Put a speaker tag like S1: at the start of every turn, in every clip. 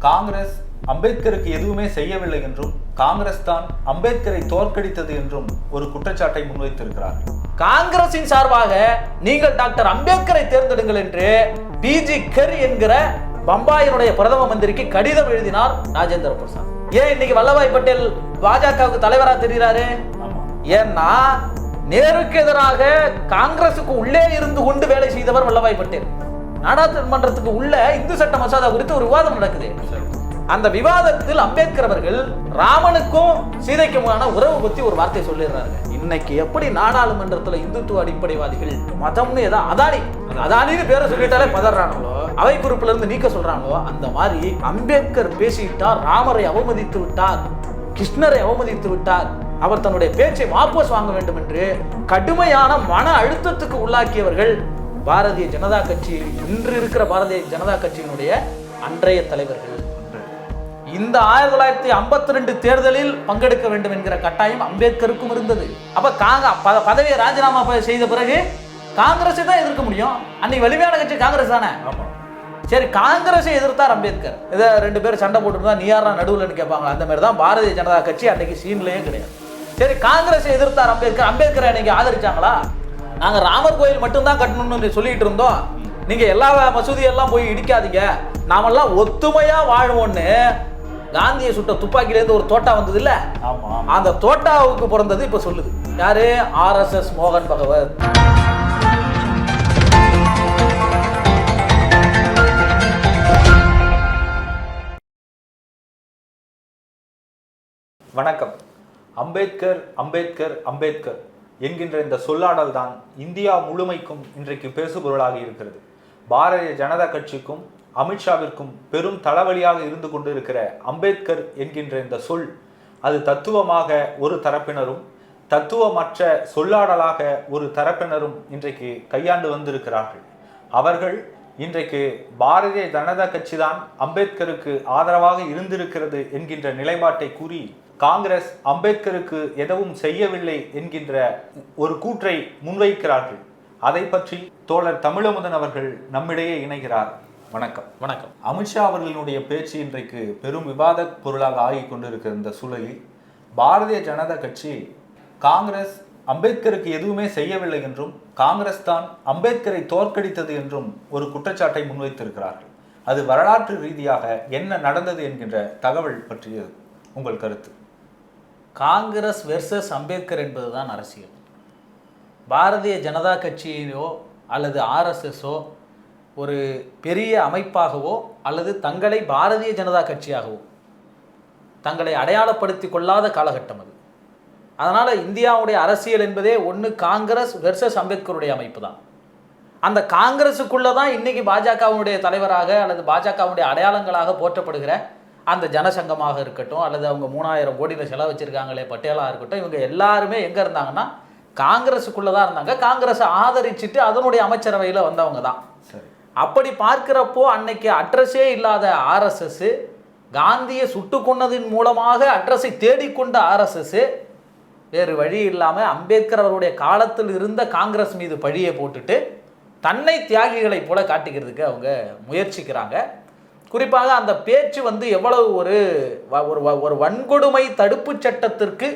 S1: காங்கிரஸ் அம்பேத்கருக்கு எதுவுமே செய்யவில்லை என்றும் காங்கிரஸ் தான் அம்பேத்கரை தோற்கடித்தது என்றும் ஒரு குற்றச்சாட்டை முன்வைத்திருக்கிறார்.
S2: காங்கிரசின் சார்பாக நீங்கள் டாக்டர் அம்பேத்கரை தேர்ந்தெடுங்கள் என்று பிஜி கர் என்கிற பம்பாயினுடைய பிரதம மந்திரிக்கு கடிதம் எழுதினார் ராஜேந்திர பிரசாத். ஏன் இன்னைக்கு வல்லபாய் பட்டேல் பாஜகவுக்கு தலைவரா தெரிகிறாரு? ஏன்னா நேருக்கு எதிராக காங்கிரசுக்கு உள்ளே இருந்து கொண்டு வேலை செய்தவர் வல்லபாய் பட்டேல். நாடாளுமன்றத்துக்கு உள்ள இந்து சட்ட மசோதா குறித்து ஒரு விவாதம் நடக்குது. அந்த விவாதத்தில் அம்பேத்கர் அவர்கள் ராமனுக்கும் சீதைக்குமான உறவு பத்தி ஒரு வார்த்தை சொல்லிடுறாங்க. இன்னைக்கு எப்படி நாடாளுமன்றத்துல இந்துத்துவ அடிப்படைவாதிகள் மதம்னு ஏதோ அதானின்னு பேரை சொல்லிட்டாலே பதறாங்களோ, அவை குறிப்புல இருந்து நீக்க சொல்றாங்களோ, அந்த மாதிரி அம்பேத்கர் பேசிவிட்டார், ராமரை அவமதித்து விட்டார், கிருஷ்ணரை அவமதித்து விட்டார், அவர் தன்னுடைய பேச்சை வாபஸ் வாங்க வேண்டும் என்று கடுமையான மன அழுத்தத்துக்கு உள்ளாக்கியவர்கள் பாரதிய ஜனதா கட்சி. இன்று இருக்கிற பாரதிய ஜனதா கட்சியினுடைய அன்றைய தலைவர்கள். இந்த 1952 தேர்தலில் பங்கெடுக்க வேண்டும் என்கிற கட்டாயம் அம்பேத்கருக்கும் இருந்தது. அப்ப பதவியை ராஜினாமா செய்த பிறகு காங்கிரஸை தான் எதிர்க்க முடியும். அன்னைக்கு வலிமையான கட்சி காங்கிரஸ் தானே. சரி, காங்கிரஸை எதிர்த்தார் அம்பேத்கர். இதை 2 பேர் சண்டை போட்டுருந்தா நீ யாரா நடுவுலன்னு கேட்பாங்க. அந்த மாதிரி தான் பாரதிய ஜனதா கட்சி அன்னைக்கு சீன்லயே கிடையாது. சரி, காங்கிரஸை எதிர்த்தார் அம்பேத்கர். அம்பேத்கரை அன்னைக்கு ஆதரிச்சாங்களா? நாங்க ராமர் கோயில் மட்டும்தான் கட்டணும்னு சொல்லிட்டு இருந்தோம், நீங்க எல்லா மசூதியெல்லாம் போய் இடிக்காதீங்க, நாமெல்லாம் ஒத்துமையா வாழ்வோன்னு காந்தியை சுட்ட துப்பாக்கியிலேருந்து ஒரு தோட்டா வந்தது இல்ல, அந்த தோட்டாவுக்கு பிறந்தது இப்ப சொல்லுது யாரு? RSS மோகன் பகவத்.
S1: வணக்கம். அம்பேத்கர் அம்பேத்கர் அம்பேத்கர் என்கின்ற இந்த சொல்லாடல் தான் இந்தியா முழுமைக்கும் இன்றைக்கு பேசுபொருளாக இருக்கிறது. பாரதிய ஜனதா கட்சிக்கும் அமித்ஷாவிற்கும் பெரும் தலைவலியாக இருந்து கொண்டு இருக்கிற அம்பேத்கர் என்கின்ற இந்த சொல், அது தத்துவமாக ஒரு தரப்பினரும் தத்துவமற்ற சொல்லாடலாக ஒரு தரப்பினரும் இன்றைக்கு கையாண்டு வந்திருக்கிறார்கள். அவர்கள் இன்றைக்கு பாரதிய ஜனதா கட்சி தான் அம்பேத்கருக்கு ஆதரவாக இருந்திருக்கிறது என்கின்ற நிலைப்பாட்டை கூறி காங்கிரஸ் அம்பேத்கருக்கு எதுவும் செய்யவில்லை என்கின்ற ஒரு கூற்றை முன்வைக்கிறார்கள். அதை பற்றி தோழர் தமிழமுதன் அவர்கள் நம்மிடையே இணைகிறார். வணக்கம்.
S2: வணக்கம்.
S1: அமித்ஷா அவர்களினுடைய பேச்சு இன்றைக்கு பெரும் விவாத பொருளாக ஆகிக் கொண்டிருக்கிற இந்த சூழலில் பாரதிய ஜனதா கட்சி காங்கிரஸ் அம்பேத்கருக்கு எதுவுமே செய்யவில்லை என்றும் காங்கிரஸ் தான் அம்பேத்கரை தோற்கடித்தது என்றும் ஒரு குற்றச்சாட்டை முன்வைத்திருக்கிறார்கள். அது வரலாற்று ரீதியாக என்ன நடந்தது என்கின்ற தகவல் பற்றிய உங்கள் கருத்து?
S2: காங்கிரஸ் வெர்சஸ் அம்பேத்கர் என்பதுதான் அரசியல். பாரதிய ஜனதா கட்சியோ அல்லது RSSஓ ஒரு பெரிய அமைப்பாகவோ அல்லது தங்களை பாரதிய ஜனதா கட்சியாகவோ தங்களை அடையாளப்படுத்தி கொள்ளாத காலகட்டம் அது. அதனால் இந்தியாவுடைய அரசியல் என்பதே ஒன்று காங்கிரஸ் வெர்சஸ் அம்பேத்கருடைய அமைப்பு தான். அந்த காங்கிரஸுக்குள்ளே தான் இன்றைக்கி பாஜகவுடைய தலைவராக அல்லது பாஜகவுடைய அடையாளங்களாக போற்றப்படுகிற அந்த ஜனசங்கமாக இருக்கட்டும், அல்லது அவங்க 3000 கோடியில் செலவு வச்சுருக்காங்களே பட்டேலாக இருக்கட்டும், இவங்க எல்லாருமே எங்கே இருந்தாங்கன்னா காங்கிரஸுக்குள்ளே தான் இருந்தாங்க. காங்கிரஸை ஆதரிச்சுட்டு அதனுடைய அமைச்சரவையில் வந்தவங்க தான். அப்படி பார்க்கிறப்போ அன்னைக்கு அட்ரஸே இல்லாத RSS, காந்தியை சுட்டு கொன்னதின் மூலமாக அட்ரஸை தேடிக்கொண்ட RSS வேறு வழி இல்லாமல் அம்பேத்கர் அவருடைய காலத்தில் இருந்த காங்கிரஸ் மீது பழியை போட்டுட்டு தன்னை தியாகிகளை போல காட்டிக்கிறதுக்கு அவங்க முயற்சிக்கிறாங்க. குறிப்பாக அந்த பேச்சு எவ்வளவு ஒரு வன்கொடுமை தடுப்பு சட்டத்திற்கு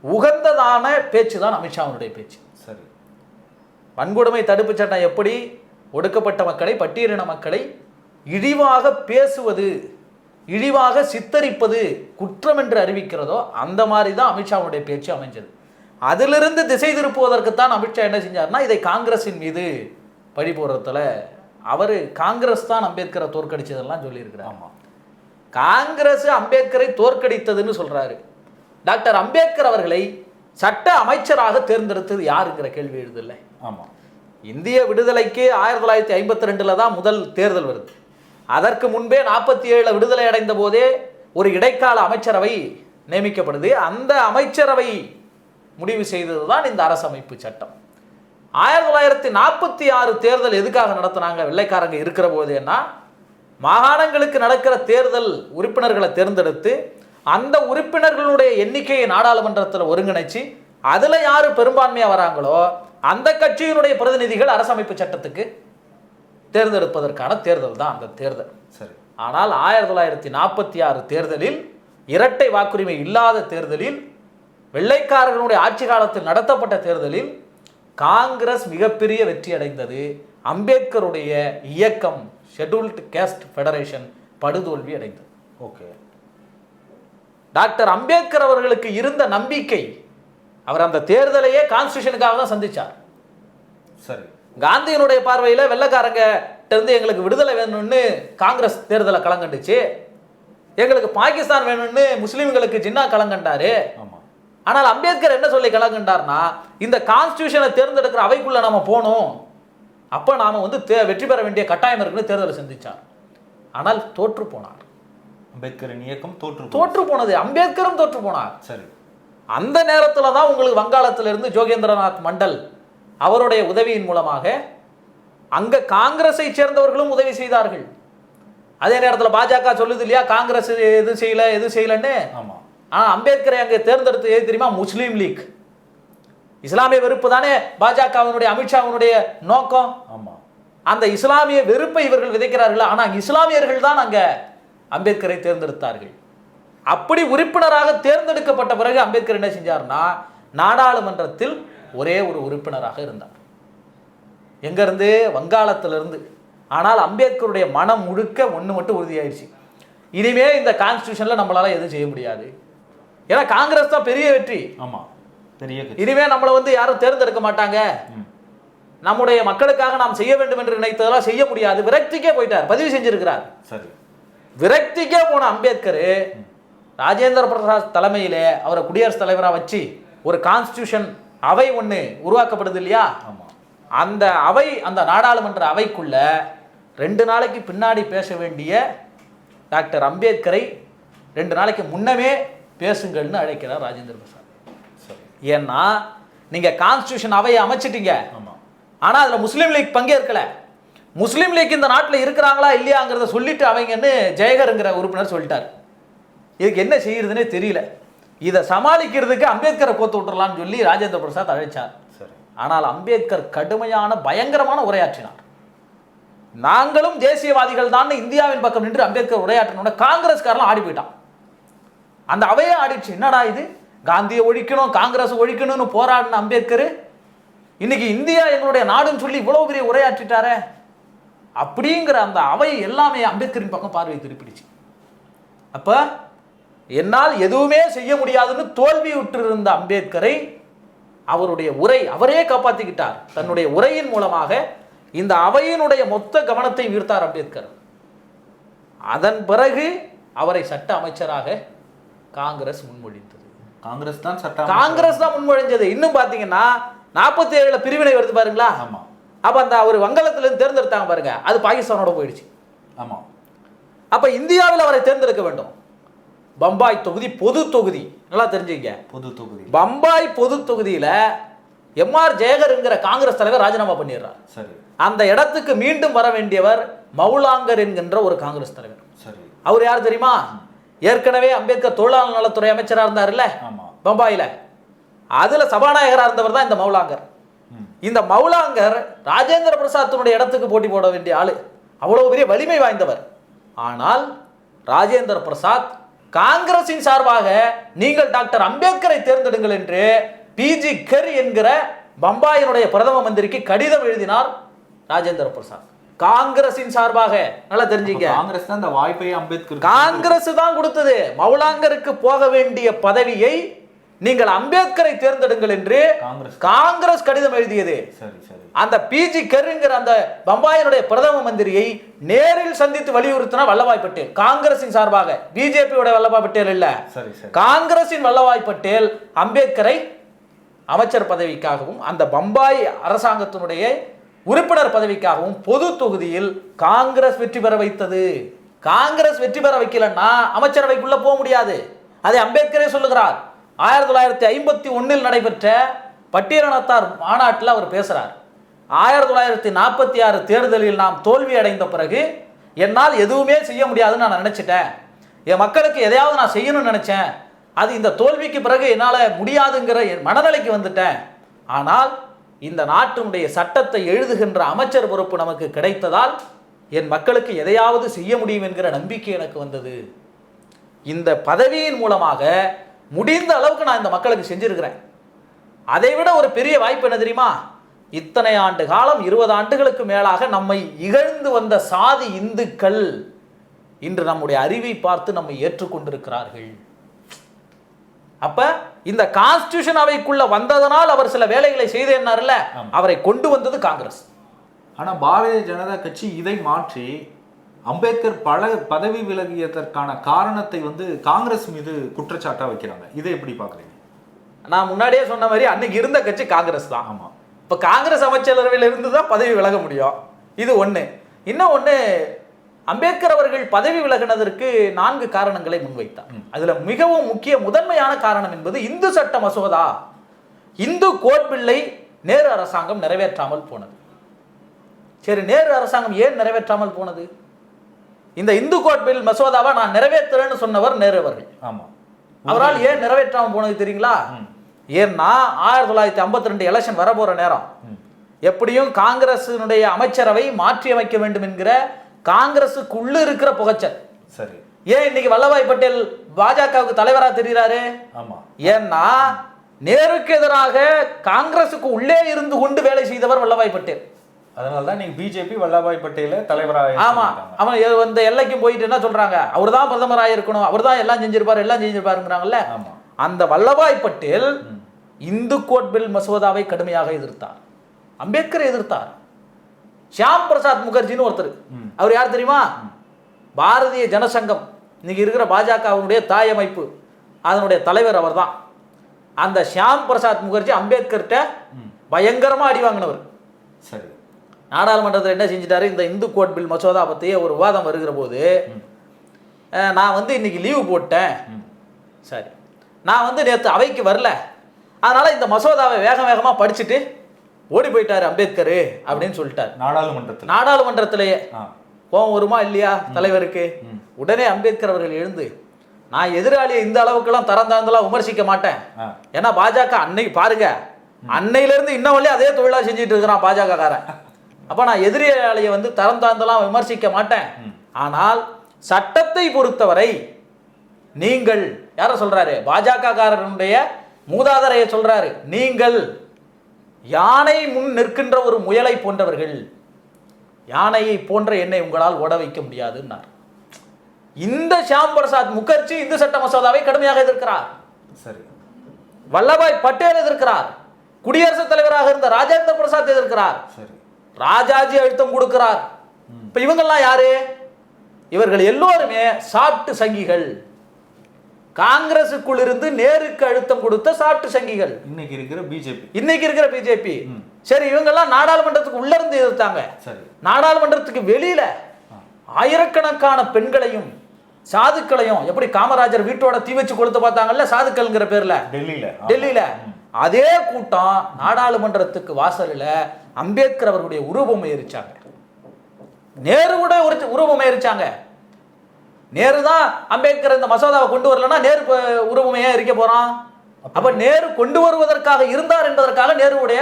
S2: உகந்ததான பேச்சு தான் அமித்ஷாவுடைய பேச்சு.
S1: சரி,
S2: வன்கொடுமை தடுப்பு சட்டம் எப்படி ஒடுக்கப்பட்ட மக்களை, பட்டியலின மக்களை இழிவாக பேசுவது, இழிவாக சித்தரிப்பது குற்றம் என்று அறிவிக்கிறதோ அந்த மாதிரி தான் அமித்ஷாவுடைய பேச்சு அமைஞ்சது. அதிலிருந்து திசை திருப்புவதற்குத்தான் அமித்ஷா என்ன செஞ்சார்னா, இதை காங்கிரஸின் மீது பழி போடுறதுல அவர் காங்கிரஸ் தான் அம்பேத்கரை தோற்கடிச்சதெல்லாம் சொல்லியிருக்கிறார். ஆமாம், காங்கிரஸ் அம்பேத்கரை தோற்கடித்ததுன்னு சொல்றாரு. டாக்டர் அம்பேத்கர் அவர்களை சட்ட அமைச்சராக தேர்ந்தெடுத்தது யாருங்கிற கேள்வி எழுதில்லை.
S1: ஆமாம்,
S2: இந்திய விடுதலைக்கு 1952 தான் முதல் தேர்தல் வருது. அதற்கு முன்பே 47 விடுதலை அடைந்த போதே ஒரு இடைக்கால அமைச்சரவை நியமிக்கப்படுது. அந்த அமைச்சரவை முடிவு செய்தது தான் இந்த அரசமைப்பு சட்டம். 1946 தேர்தல் எதுக்காக நடத்தினாங்க வெள்ளைக்காரங்க இருக்கிற போதேன்னா, மாகாணங்களுக்கு நடக்கிற தேர்தல் உறுப்பினர்களை தேர்ந்தெடுத்து அந்த உறுப்பினர்களுடைய எண்ணிக்கையை நாடாளுமன்றத்தில் ஒருங்கிணைச்சு அதில் யார் பெரும்பான்மையாக வராங்களோ அந்த கட்சியினுடைய பிரதிநிதிகள் அரசமைப்பு சட்டத்துக்கு தேர்ந்தெடுப்பதற்கான தேர்தல் தான் அந்த தேர்தல்.
S1: சரி,
S2: ஆனால் 1946 தேர்தலில், இரட்டை வாக்குரிமை இல்லாத தேர்தலில், வெள்ளைக்காரர்களுடைய ஆட்சி காலத்தில் நடத்தப்பட்ட தேர்தலில் காங்கிரஸ் மிகப்பெரிய வெற்றி அடைந்தது. அம்பேத்கருடைய இயக்கம் ஷெட்யூல்டு கேஸ்ட் ஃபெடரேஷன் படுதோல்வி அடைந்தது.
S1: ஓகே.
S2: டாக்டர் அம்பேத்கர் அவர்களுக்கு இருந்த நம்பிக்கை, அவர் அந்த தேர்தலையே கான்ஸ்டியூஷனுக்காக தான் சந்திச்சார்.
S1: சரி.
S2: காந்தியினுடைய பார்வையில் வெள்ளைக்காரங்க இருந்து எங்களுக்கு விடுதலை வேணும்னு காங்கிரஸ் தேர்தலை களங்கண்டுச்சு, எங்களுக்கு பாகிஸ்தான் வேணும்னு முஸ்லீம்களுக்கு ஜின்னா களங்கண்டாரு. ஆனால் அம்பேத்கர் என்ன சொல்லி களங்கண்டார்னா, இந்த கான்ஸ்டியூஷனை தேர்ந்தெடுக்கிற அவைக்குள்ள நாம போகணும், அப்ப நாம வெற்றி பெற வேண்டிய கட்டாயம் இருக்குன்னு தேர்தலை சந்திச்சார். ஆனால் தோற்று போனார்.
S1: அம்பேத்கரின் இயக்கம்
S2: தோற்று போனது, அம்பேத்கரும் தோற்று போனார்.
S1: சரி.
S2: அந்த நேரத்தில் தான் உங்களுக்கு வங்காளத்திலிருந்து ஜோகேந்திரநாத் மண்டல் அவருடைய உதவியின் மூலமாக அங்க காங்கிரஸை சேர்ந்தவர்களும் உதவி செய்தார்கள். அதே நேரத்தில் பாஜக சொல்லுது இல்லையா, காங்கிரஸ் எது செய்யலன்னு. அம்பேத்கரை அங்கே தேர்ந்தெடுத்து எது தெரியுமா? முஸ்லீம் லீக். இஸ்லாமிய வெறுப்பு தானே பாஜகவினுடைய, அமித்ஷாவினுடைய நோக்கம். அந்த இஸ்லாமிய வெறுப்பை இவர்கள் விதைக்கிறார்கள். ஆனால் இஸ்லாமியர்கள் தான் அங்க அம்பேத்கரை தேர்ந்தெடுத்தார்கள். அப்படி உறுப்பினராக தேர்ந்தெடுக்கப்பட்ட பிறகு அம்பேத்கர் என்ன செஞ்சார்னா, நாடாளுமன்றத்தில் ஒரே ஒரு உறுப்பினராக இருந்தார். எங்க இருந்து? வங்காளத்திலிருந்து. ஆனால் அம்பேத்கருடைய மனம் முழுக்க ஒன்று மட்டும் உறுதியாயிடுச்சு, இனிமே இந்த கான்ஸ்டியூஷன்ல நம்மளால எதுவும் செய்ய முடியாது. ஏன்னா காங்கிரஸ் தான் பெரிய வெற்றி. இனிமே நம்மளை யாரும் தேர்ந்தெடுக்க மாட்டாங்க, நம்முடைய மக்களுக்காக நாம் செய்ய வேண்டும் என்று நினைத்ததெல்லாம் செய்ய முடியாது. விரக்திக்கே போயிட்டார், பதிவு செஞ்சிருக்கிறார். சரி. விரக்திக்கே போன அம்பேத்கர் ராஜேந்திர பிரசாத் தலைமையிலே அவரை குடியரசுத் தலைவராக வச்சு ஒரு கான்ஸ்டியூஷன் அவை ஒன்று உருவாக்கப்படுது இல்லையா? அந்த அவை, அந்த நாடாளுமன்ற அவைக்குள்ள 2 நாளைக்கு பின்னாடி பேச வேண்டிய டாக்டர் அம்பேத்கரை 2 நாளைக்கு முன்னமே பேசுங்கள்னு அழைக்கிறார் ராஜேந்திர பிரசாத். ஏன்னா நீங்க கான்ஸ்டியூஷன் அவையை அமைச்சிட்டீங்க, ஆனா அதுல முஸ்லீம் லீக் பங்கேற்கல. முஸ்லீம் லீக் இந்த நாட்டில் இருக்கிறாங்களா இல்லையாங்கிறத சொல்லிட்டு அவங்கன்னு ஜெயகர்ங்கிற உறுப்பினர் சொல்லிட்டார். இதுக்கு என்ன செய்யறதுன்னே தெரியல. இதை சமாளிக்கிறதுக்கு அம்பேத்கரை கோத்து விட்டுறலாம்னு சொல்லி ராஜேந்திர பிரசாத் அழைச்சார். ஆனால் அம்பேத்கர் கடுமையான பயங்கரமான உரையாற்றினார். நாங்களும் தேசியவாதிகள் தான் இந்தியாவின் பக்கம் நின்று அம்பேத்கர் உரையாற்றினோட காங்கிரஸ்காரெல்லாம் ஆடி போயிட்டான். அந்த அவையே ஆடிச்சு. என்னடா இது, காந்தியை ஒழிக்கணும், காங்கிரஸ் ஒழிக்கணும்னு போராடின அம்பேத்கர் இன்னைக்கு இந்தியா எங்களுடைய நாடுன்னு சொல்லி இவ்வளவு பெரிய உரையாற்றிட்டாரே அப்படிங்கிற அந்த அவை எல்லாமே அம்பேத்கரின் பக்கம் பார்வை திருப்பிடுச்சு. அப்ப என்னால் எதுவுமே செய்ய முடியாதுன்னு தோல்வி உற்றிருந்த அம்பேத்கரை அவருடைய உரை அவரே காப்பாற்றிக்கிட்டார். தன்னுடைய உரையின் மூலமாக இந்த அவையினுடைய மொத்த கவனத்தை ஈர்த்தார் அம்பேத்கர். அதன் பிறகு அவரை சட்ட அமைச்சராக காங்கிரஸ் முன்மொழிந்தது. காங்கிரஸ் தான் முன்மொழிஞ்சது. இன்னும் பாத்தீங்கன்னா 47 பிரிவினை வருது பாருங்களா. அப்ப அந்த அவர் வங்காளத்திலிருந்து தேர்ந்தெடுத்தாங்க பாருங்க, அது பாகிஸ்தானோட போயிடுச்சு. அப்ப இந்தியாவில் அவரை தேர்ந்தெடுக்க வேண்டும். பம்பாய் தொகுதி பொது தொகுதி, நல்லா தெரிஞ்சுங்க, பொது தொகுதி. பம்பாய் பொது தொகுதியில எம்ஆர் ஜெயகர்ங்கிற காங்கிரஸ் தலைவர் ராஜினாமா பண்ணிடுறார். சரி. அந்த இடத்துக்கு மீண்டும் வர வேண்டியவர் மௌலாங்கர் என்கின்ற ஒரு காங்கிரஸ் தலைவர். சரி. அவர் யார் தெரியுமா? ஏற்கனவே அம்பேத்கர் தொழிலாளர் நலத்துறை அமைச்சராக இருந்தார்ல பம்பாயில, அதுல சபாநாயகராக இருந்தவர் தான் இந்த மௌலாங்கர். இந்த மௌலாங்கர் ராஜேந்திர பிரசாத்தினுடைய இடத்துக்கு போட்டி போட வேண்டிய ஆளு, அவ்வளவு பெரிய வலிமை வாய்ந்தவர். ஆனால் ராஜேந்திர பிரசாத் காங்கிரசின் சார்பாக நீங்கள் டாக்டர் அம்பேத்கரை தேர்ந்தெடுங்கள் என்று பிஜி கர் என்கிற பம்பாயினுடைய பிரதம மந்திரிக்கு கடிதம் எழுதினார் ராஜேந்திர பிரசாத். காங்கிரசின் சார்பாக, நல்லா தெரிஞ்சுங்க,
S1: காங்கிரஸ் தான் இந்த வாய்ப்பை அம்பேத்கர்
S2: காங்கிரஸ் தான் கொடுத்தது. மௌலாங்கருக்கு போக வேண்டிய பதவியை நீங்கள் அம்பேத்கரை தேர்ந்தெடுங்கள் என்று காங்கிரஸ் கடிதம் எழுதியது. அந்த பிஜி கருங்கிற அந்த பம்பாயினுடைய பிரதம மந்திரியை நேரில் சந்தித்து வலியுறுத்தினார் வல்லபாய் பட்டேல். காங்கிரசின் சார்பாக, பிஜேபியோட வல்லபாய் பட்டேல் இல்ல, காங்கிரசின் வல்லபாய் பட்டேல் அம்பேத்கரை அமைச்சர் பதவிக்காகவும் அந்த பம்பாய் அரசாங்கத்தினுடைய உறுப்பினர் பதவிக்காகவும் பொது தொகுதியில் காங்கிரஸ் வெற்றி பெற வைத்தது. காங்கிரஸ் வெற்றி பெற வைக்கலன்னா அமைச்சரவைக்குள்ள போக முடியாது. அதை அம்பேத்கரே சொல்லுகிறார். 1951 நடைபெற்ற பட்டியலினத்தார் மாநாட்டில் அவர் பேசுறார். 1946 தேர்தலில் நாம் தோல்வி அடைந்த பிறகு என்னால் எதுவுமே செய்ய முடியாதுன்னு நான் நினைச்சிட்டேன். என் மக்களுக்கு எதையாவது நான் செய்யணும்னு நினைச்சேன். அது இந்த தோல்விக்கு பிறகு என்னால் முடியாதுங்கிற என் மனநிலைக்கு வந்துட்டேன். ஆனால் இந்த நாட்டினுடைய சட்டத்தை எழுதுகின்ற அமைச்சர் பொறுப்பு நமக்கு கிடைத்ததால் என் மக்களுக்கு எதையாவது செய்ய முடியும் என்கிற நம்பிக்கை எனக்கு வந்தது. இந்த பதவியின் மூலமாக முடிந்த அளவுக்கு நான் இந்த மக்களுக்கு செஞ்சிருக்கிறேன். அதை விட ஒரு பெரிய வாய்ப்பு என்ன தெரியுமா? இத்தனை ஆண்டு காலம் 20 ஆண்டுகளுக்கு மேலாக நம்மை இகழ்ந்து வந்த சாதி இந்துக்கள் இன்று நம்முடைய அறிவை பார்த்து நம்மை ஏற்றுக்கொண்டிருக்கிறார்கள். அப்ப இந்த கான்ஸ்டிடியூஷன் அவைக்குள்ள வந்ததனால் அவர் சில வேலைகளை செய்தேன்னார்ல, அவரை கொண்டு வந்தது காங்கிரஸ்.
S1: ஆனா பாரதிய ஜனதா கட்சி இதை மாற்றி அம்பேத்கர் பதவி விலகியதற்கான காரணத்தை காங்கிரஸ் மீது குற்றச்சாட்டா வைக்கிறாங்க. இதை எப்படி பாக்குறீங்க?
S2: நான் முன்னாடியே சொன்ன மாதிரி அன்னைக்கு இருந்த கட்சி காங்கிரஸ் தான்.
S1: ஆமா,
S2: இப்ப காங்கிரஸ் அமைச்சரவையில் இருந்து தான் பதவி விலக முடியும். இது ஒண்ணு. இன்னும் ஒண்ணு, அம்பேத்கர் அவர்கள் பதவி விலகினதற்கு 4 காரணங்களை முன்வைத்தார். அதுல மிகவும் முக்கிய முதன்மையான காரணம் என்பது இந்து சட்ட மசோதா, இந்து கோட் பில்லை நேரு அரசாங்கம் நிறைவேற்றாமல் போனது. சரி, நேரு அரசாங்கம் ஏன் நிறைவேற்றாமல் போனது? இந்த இந்து கோட் பில் மசோதாவை நான் நிறைவேற்றுறேன்னு சொன்னவர் நேரு அவர்கள்.
S1: ஆமா,
S2: அவரால் ஏன் நிறைவேற்றாமல் போனது தெரியுங்களா? ஏன்னா 1952 எலெக்ஷன் வர போற நேரம், எப்படியும் காங்கிரசினுடைய அமைச்சரவை மாற்றி அமைக்க வேண்டும் என்கிற காங்கிரசுக்குள்ள இருக்கிற புகைச்சல்.
S1: சரி,
S2: ஏன் இன்னைக்கு வல்லபாய் பட்டேல் பாஜகவுக்கு தலைவரா தெரிகிறாரு?
S1: ஆமா,
S2: ஏன்னா நேருக்கு எதிராக காங்கிரசுக்கு உள்ளே இருந்து கொண்டு வேலை செய்தவர் வல்லபாய் பட்டேல்.
S1: அதனாலதான் நீங்க பிஜேபி வல்லபாய் பட்டேல தலைவராக.
S2: ஆமா, அவன் இந்த எல்லைக்கும் போயிட்டு என்ன சொல்றாங்க, அவர் தான் பிரதமராக இருக்கணும், அவர் தான் எல்லாம் செஞ்சிருப்பாருங்கிறாங்கல்ல. அந்த வல்லபாய் பட்டேல் இந்து கோட் பில் மசோதாவை கடுமையாக எதிர்த்தார், அம்பேத்கரை எதிர்த்தார். ஷியாம் பிரசாத் முகர்ஜின்னு ஒருத்தர், அவர் யார் தெரியுமா? பாரதிய ஜனசங்கம், இன்னைக்கு இருக்கிற பாஜகவுடைய தாய் அமைப்பு, அதனுடைய தலைவர் அவர் தான். அந்த ஷியாம் பிரசாத் முகர்ஜி அம்பேத்கர்கிட்ட பயங்கரமா அடி வாங்கினவர்.
S1: சரி,
S2: நாடாளுமன்றத்தில் என்ன செஞ்சிட்டாரு, இந்த இந்து கோட் பில் மசோதா பற்றிய ஒரு விவாதம் வருகிற போது, நான் இன்னைக்கு லீவு போட்டேன், சரி நான் நேற்று அவைக்கு வரல, அதனால இந்த மசோதாவை வேகமாக படிச்சுட்டு ஓடி போயிட்டாரு அம்பேத்கர் அப்படின்னு சொல்லிட்டார் நாடாளுமன்றத்திலேயே. கோபம் வருமா இல்லையா தலைவருக்கு? உடனே அம்பேத்கர் அவர்கள் எழுந்து, நான் எதிராளியை இந்த அளவுக்குலாம் தரந்தாந்தெல்லாம் விமர்சிக்க மாட்டேன், ஏன்னா பாஜக அன்னைக்கு பாருங்க, அன்னையிலிருந்து இன்னும் வழியே அதே தொழிலாக செஞ்சுட்டு இருக்கிறான் பாஜக காரன். அப்ப நான் எதிராளியை தரம் தாழ்ந்தெல்லாம் விமர்சிக்க மாட்டேன், ஆனால் சட்டத்தை பொறுத்தவரை நீங்கள் யார சொல்றாரு, பாஜக காரனுடைய மூதாதரையை சொல்றாரு, நீங்கள் யானை முன் நிற்கின்ற ஒரு முயலை போன்றவர்கள், யானையை போன்ற என்னை உங்களால் ஓட வைக்க முடியாதுன்னார். இந்த ஷியாம் பிரசாத் முகர்ஜி இந்து சட்ட மசோதாவை கடுமையாக எதிர்க்கிறார்.
S1: சரி,
S2: வல்லபாய் பட்டேல் எதிர்க்கிறார், குடியரசுத் தலைவராக இருந்த ராஜேந்திர பிரசாத் எதிர்க்கிறார், ராஜாஜி அழுத்தம் கொடுக்கிறார். இப்ப இவங்கெல்லாம் யாரு? இவர்கள் எல்லோருமே சாப்பிட்டு சங்கிகள், காங்கிரசுக்குள் இருந்து நேருக்கு அழுத்தம் கொடுத்த சாப்பிட்டு சங்கிகள். இன்னைக்கு இருக்கிற பிஜேபி. சரி, இவங்கெல்லாம் நாடாளுமன்றத்துக்கு உள்ள இருந்து எதிர்த்தாங்க. நாடாளுமன்றத்துக்கு வெளியில ஆயிரக்கணக்கான பெண்களையும் சாதுக்களையும், எப்படி காமராஜர் வீட்டோட தீ வச்சு கொளுத்த பார்த்தாங்கல்ல சாதுக்கள்ங்கிற பேர்ல டெல்லியில, அதே கூட்டம் நாடாளுமன்றத்துக்கு வாசலில் அம்பேத்கர் அவர்களுடைய உருவம் எரிச்சாங்க, நேருவோட உருவம் எரிச்சாங்க. நேரு தான் அம்பேத்கர் இந்த மசோதாவை கொண்டு வரலன்னா நேரு உருவமையா எரிக்க போறான். அப்ப நேரு கொண்டு வருவதற்காக இருந்தார் என்பதற்காக நேருடைய